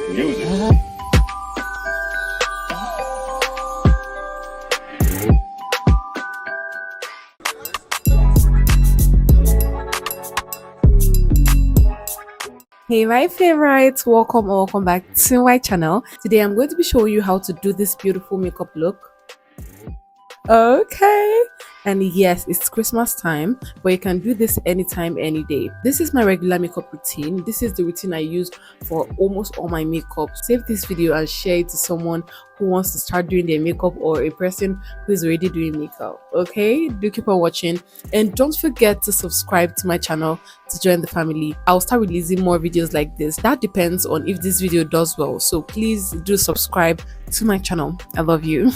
Music. Hey my favorites, welcome or welcome back to my channel. Today I'm going to be showing you how to do this beautiful makeup look. Okay, and yes, it's Christmas time, but you can do this anytime, any day. This is my regular makeup routine. This is the routine I use for almost all my makeup. Save this video and share it to someone who wants to start doing their makeup or a person who is already doing makeup. Okay, do keep on watching and don't forget to subscribe to my channel to join the family. I'll start releasing more videos like this. That depends on if this video does well, so please do subscribe to my channel. I love you.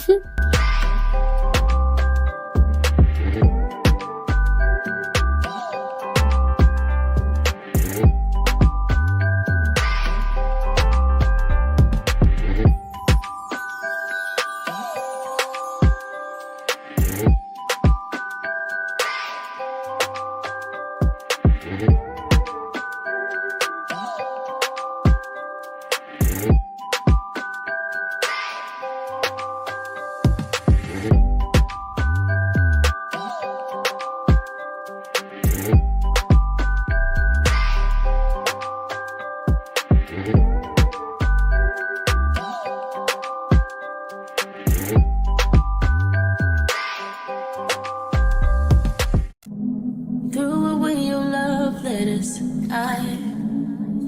Threw away your love letters. I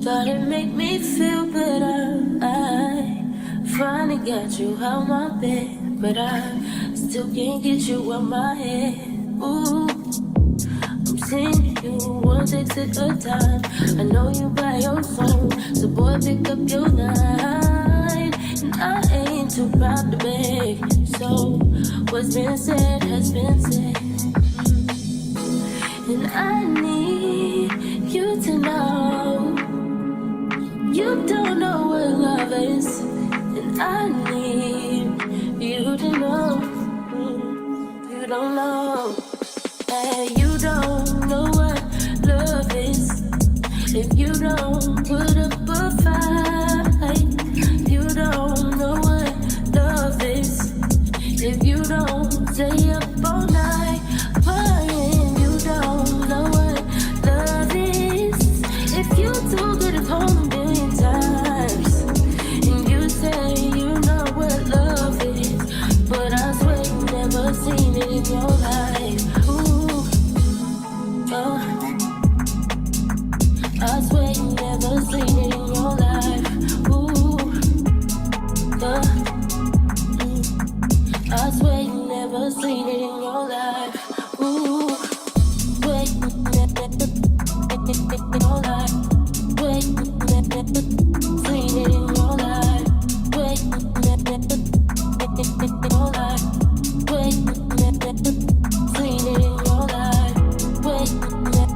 thought it made me feel better. I finally got you out my bed, but I still can't get you out my head. Ooh, I'm seeing you one text at a time. I know you by your phone, so boy pick up your line. And I ain't too proud to beg, so what's been said has been said. And I need you to know you don't know what love is. And I need you to know you don't know. And you don't know what love is. If you don't put up a fight, you don't know what love is. If you don't stay up all night crying, you don't know what love is. If you too good at home a billion times, and you say you know what love is, but I swear you never seen it in your life. Ooh, oh, I swear you never seen it in your life. Ooh, oh, I swear you never seen it in your life. Ooh, wait, never in your life. Wait, never seen it in your life. Wait, never in your life. Wait, never seen it in your life. Wait, never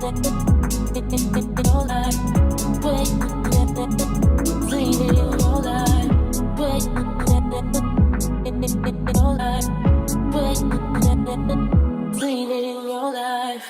in your life. Wait, never seen it in your life. Wait, never in your life. Wait, never seen it in your life.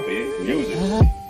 copy music.